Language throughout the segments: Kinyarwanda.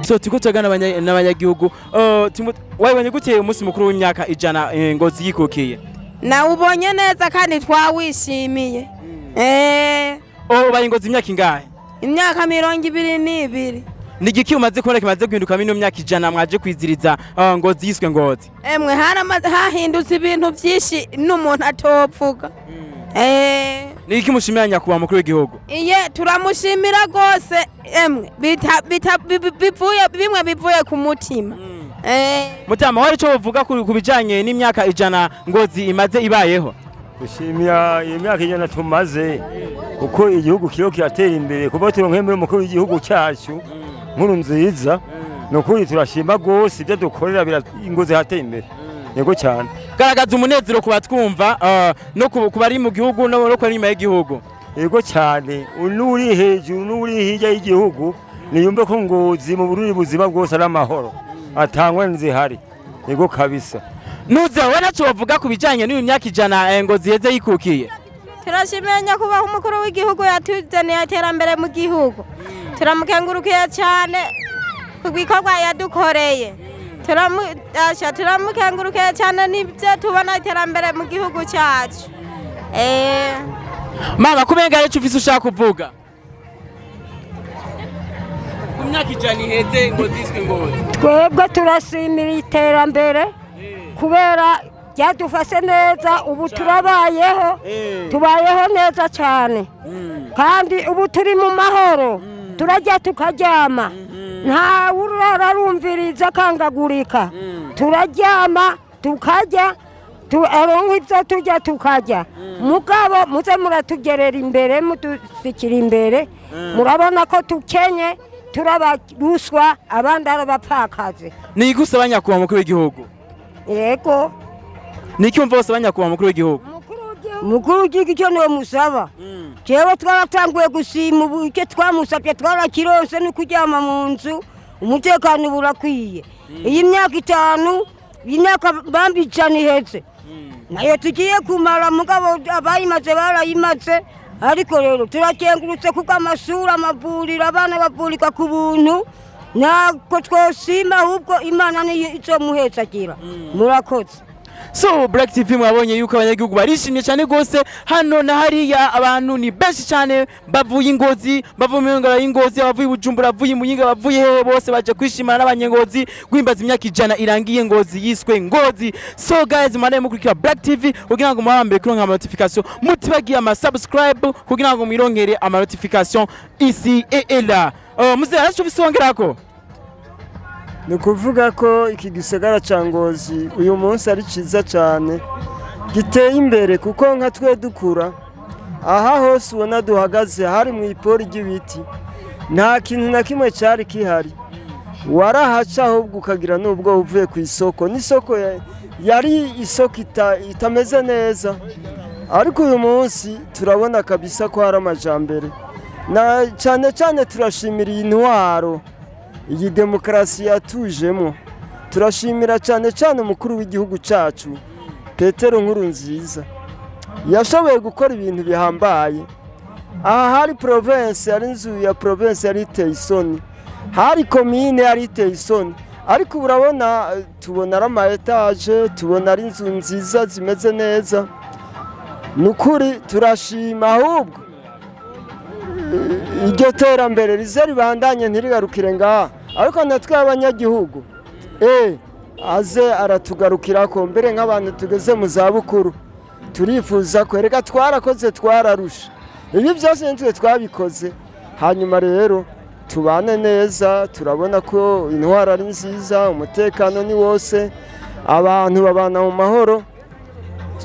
So tuko tugana n'abanyagihugu wabonye gute umunsi mukuru w'imyaka ijana Ngozi yikukiye? Na ubonye neza kandi twawishimiye. Bari Ngozi imyaka ingahe? Imyaka 22. Ni igiki umaze kubona kimaze guhinduka mino myaka ijana mwaje kwiziriza Ngozi yiswe Ngozi? Emwe hahindutse ibintu byinshi n'umuntu atopfuga. Ni iki mushimira nyakubahwa mukuru w'igihugu? Iye turamushimira gose emwe bivuye ku mutima. Mutama wari cyo uvuga ku bijanye n'imyaka ijana Ngozi imaze ibayeho? Gushimira imyaka ijana tumaze kuko igihugu kiro kiratera imbere kuba turonke muri mukuru w'igihugu cyacu NKURUNZIZA nokuri turashima gose ibyo dukorera Ngozi hateye imbere. Yego cyane. Garagaza umunezero kuba twumva no kubari mu gihugu no ko nyuma y'igihugu. Yego cyane unuri hejuru n'uri hirya y'igihugu niyumve ko Ngozi mu bururi buzima bwose ari amahoro atangwa nzihari. Yego kabisa. Nuze wana cyo bavuga ku bijanye n'uyu myaka ijana Ngozi yeze yikukiye? Turashimenya kuba umukuru w'igihugu yatuzaniye iterambere mu gihugu. Turamukengurukiye cyane kubikorwa yadukoreye. Turamukengurukiye cyane n'ibyo tubona iterambere mu gihugu cyacu. Mama kubenga rero ufise ushaka kuvuga? Ku myaka ijana iheze Ngozi yiswe Ngozi. Twebwe turashimira iterambere kubera yadufashe neza ubu turabayeho tubayeho neza cyane kandi ubu turi mu mahoro turajya tukaryama nta urara rumviriza kangagurika turaryama tukajya turonka ibyo tujya tukajya mugabo muze muratugerera imbere mudusikira imbere murabona ko tukenye turabaruswa abandi arabapfakaze. Ni igusaba nyakubahwa mukuru w'igihugu? Yego. Niki umva bose banyakubahwa mukuru w'igihugu? Mukuru w'igihugu cyo no musaba. Jewe twaratanguye gusima icyo twamusabye twarakironse no kuryama mu nzu umutekano burakwiye. Iyi myaka 5 imyaka bambicana ihetse. Nayo tugiye kumara mugabo abayimaze barayimaze ariko rero turakengurutse kuko amashuri amavuriro abana bavurika ku buntu nako twosima ahubwo Imana niyo ico muhetsagira. Murakoze. So Black TV mwabonye yuko abanyagihugu barishimye cyane gose hano na hariya abantu ni benshi cyane bavuye Ngozi bavuye mu ngara y'Ingozi bavuye Bujumbura bavuye Muyinga bavuye hehe bose baje kwishimana n'abanyengozi gwimbaza imyaka ijana irangiye Ngozi yiswe Ngozi. So guys mane mukurikira Black TV kugira ngo muhambere kuri nka notification mutibagiye ama subscribe kugira ngo mwirongere ama notification ici et là. Muze arashobisongerako ni kuvuga ko iki gisagara ca Ngozi uyu munsi ari ciza cyane giteye imbere kuko nka twe dukura aha hose ubona duhagaze hari mu ipori ry'ibiti nta kintu na kimwe cyari kihari warahaca ahubwo ukagira n'ubwo uvuye ku isoko n'isoko yari isoko itameze neza ariko uyu munsi turabona kabisa ko hari amajambere na cyane cyane turashimira intwaro iyi demokarasi yatujemo turashimira cyane cyane umukuru w'igihugu cyacu Pierre NKURUNZIZA yashoboye gukora ibintu bihambaye aha hari province ari inzu ya province yari iteye isoni hari commune yari iteye isoni ariko urabona tubona ari ama etage tubona ari inzu nziza zimeze neza nukuri turashima ahubwo iryo terambere rize ribandanye ntirigarukire ngaha ariko natwe abanyagihugu aze aratugarukira ko mbere nk'abantu tugeze mu zabukuru turifuza ko reka twarakoze twararusha ibi byose nitwe twabikoze hanyuma rero tubane neza turabona ko intwara ari nziza umutekano ni wose abantu babana mu mahoro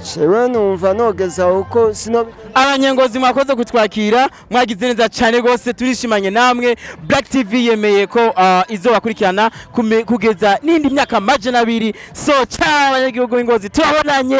Chewe numva nogeza uko sino abanyengozi mwakoze kutwakira mwagize neza cyane gose turishimanye namwe Black TV yemeye ko izo bakurikirana kugeza nindi myaka 200 so cha abanyagihugu Ngozi turabonanye.